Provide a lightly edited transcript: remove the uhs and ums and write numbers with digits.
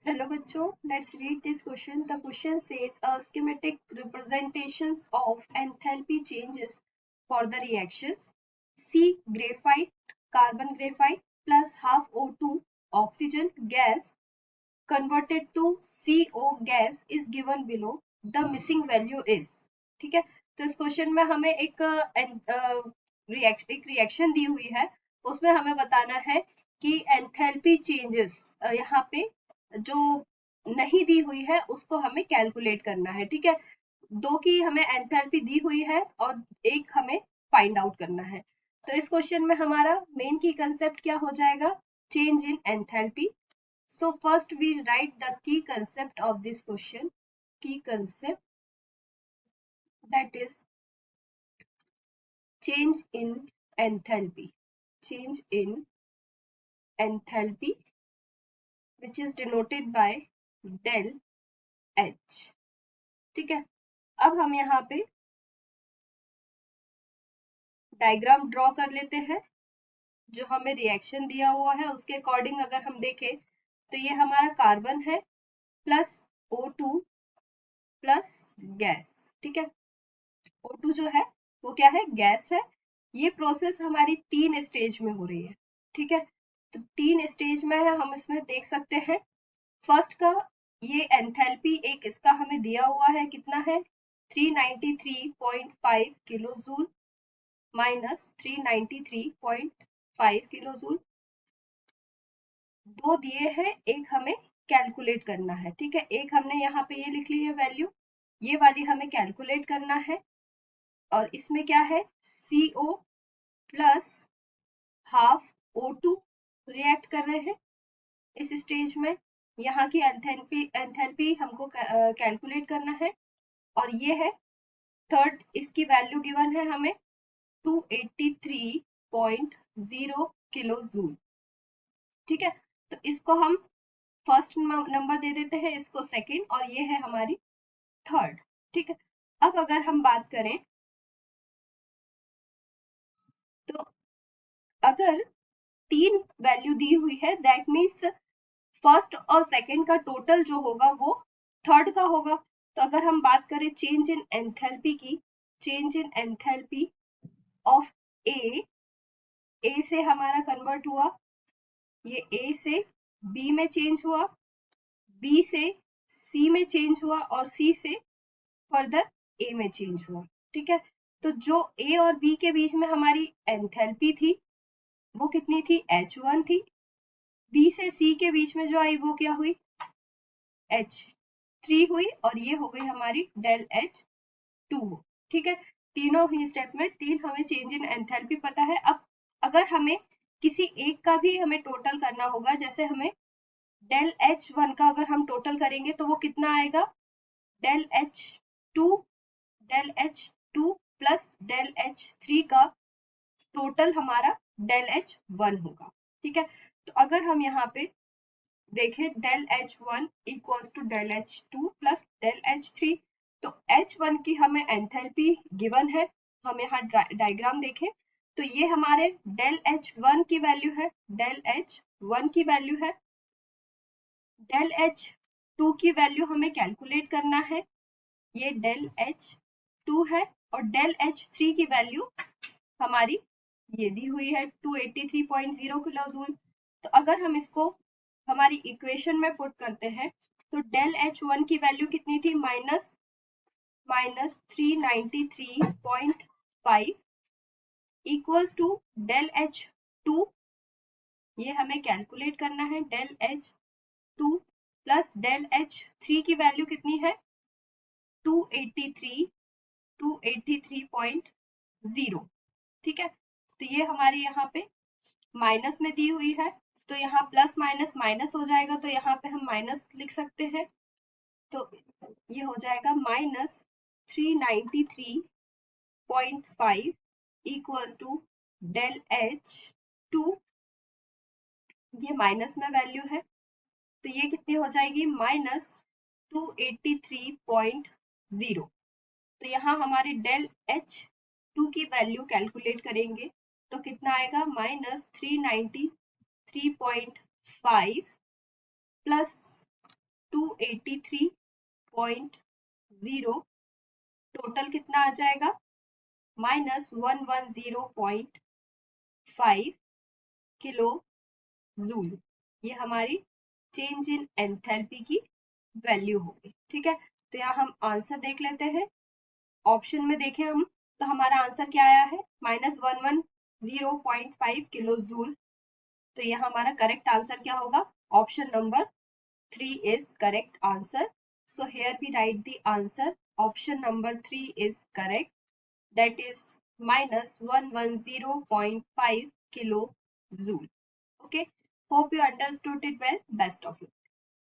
Hello बच्चों, let's read this question. The question says a schematic representations of enthalpy changes for the reactions C graphite, carbon graphite plus half O2 oxygen gas converted to CO gas is given below. The missing value is. ठीक है, तो इस question में हमें एक reaction दी हुई है, उसमें हमें बताना है कि एंथैल्पी चेंजेस यहाँ पे जो नहीं दी हुई है उसको हमें कैलकुलेट करना है। ठीक है, दो की हमें एंथैल्पी दी हुई है और एक हमें फाइंड आउट करना है। तो इस क्वेश्चन में हमारा मेन की कंसेप्ट क्या हो जाएगा? Change in enthalpy. So first we write the key concept of this question. Key concept, that is change in enthalpy. Change in enthalpy, which is denoted by del H. ठीक है, अब हम यहाँ पे डायग्राम ड्रॉ कर लेते हैं। जो हमें रिएक्शन दिया हुआ है उसके अकॉर्डिंग अगर हम देखें तो ये हमारा कार्बन है प्लस O2 प्लस गैस। ठीक है, O2 जो है वो क्या है? गैस है। ये प्रोसेस हमारी 3 स्टेज में हो रही है। ठीक है, तो 3 स्टेज में है, हम इसमें देख सकते हैं। फर्स्ट का ये एंथैल्पी एक इसका हमें दिया हुआ है, कितना है? 393.5 kilo joule minus 393.5 kilo joule. दो दिए हैं, एक हमें कैलकुलेट करना है। ठीक है, एक हमने यहाँ पे ये लिख ली है वैल्यू, ये वाली हमें कैलकुलेट करना है। और इसमें क्या है? CO plus half O2 react कर रहे हैं इस स्टेज में। यहाँ की एंथैल्पी हमको कैलकुलेट करना है। और ये है थर्ड, इसकी वैल्यू गिवन है हमें 283.0 किलो जूल। ठीक है, तो इसको हम फर्स्ट नंबर दे देते हैं, इसको सेकंड, और ये है हमारी थर्ड। ठीक है, अब अगर हम बात करें तो अगर 3 वैल्यू दी हुई है, दैट मीन्स फर्स्ट और सेकंड का टोटल जो होगा वो थर्ड का होगा। तो अगर हम बात करें चेंज इन एंथैल्पी की, चेंज इन एंथैल्पी ऑफ ए से हमारा कन्वर्ट हुआ, ये ए से बी में चेंज हुआ, बी से सी में चेंज हुआ और सी से फर्दर ए में चेंज हुआ। ठीक है, तो जो ए और बी के बीच में हमारी एंथैल्पी थी वो कितनी थी? H1 थी। बी से सी के बीच में जो आई वो क्या हुई? H3 हुई, और ये हो गई हमारी डेल H2। ठीक है, तीनों ही स्टेप में 3 हमें चेंज इन एंथैल्पी पता है। अब अगर हमें किसी एक का भी हमें टोटल करना होगा, जैसे हमें डेल H1 का अगर हम टोटल करेंगे तो वो कितना आएगा? Del H2 plus del H3 का टोटल हमारा डेल H1 होगा। ठीक है, तो अगर हम यहाँ पे देखें del H1 equals to del H2 plus del H3, तो H1 की हमें एंथैल्पी गिवन है। हम यहाँ डायग्राम देखें तो ये हमारे डेल H1 की वैल्यू है, डेल H1 की वैल्यू है। डेल H2 की वैल्यू हमें कैलकुलेट करना है, ये डेल H2 है। और डेल H3 की वैल्यू हमारी ये दी हुई है 283.0 किलो जूल। तो अगर हम इसको हमारी इक्वेशन में पुट करते हैं तो डेल H1 की वैल्यू कितनी थी? Minus 393.5 equals to del H2, ये हमें कैलकुलेट करना है, del H2 plus del H3 की वैल्यू कितनी है? 283.0। ठीक है, तो ये हमारी यहाँ पे माइनस में दी हुई है, तो यहाँ प्लस माइनस माइनस हो जाएगा, तो यहाँ पे हम माइनस लिख सकते हैं। तो ये हो जाएगा minus 393.5 equals to del H2, ये माइनस में वैल्यू है, तो ये कितनी हो जाएगी? माइनस 283.0। तो यहाँ हमारे डेल H2 की वैल्यू कैलकुलेट करेंगे तो कितना आएगा? माइनस 393.5 प्लस 283.0 टोटल कितना आ जाएगा -110.5 किलो जूल। ये हमारी चेंज इन एंथैल्पी की वैल्यू होगी। ठीक है, तो यहाँ हम आंसर देख लेते हैं। ऑप्शन में देखें हम तो हमारा आंसर क्या आया है -110.5 किलो जूल। तो यहाँ हमारा करेक्ट आंसर क्या होगा option number 3 is correct answer. So here we write the answer. Option number 3 is correct. That is -110.5 kilo joule. Okay. Hope you understood it well. Best of luck.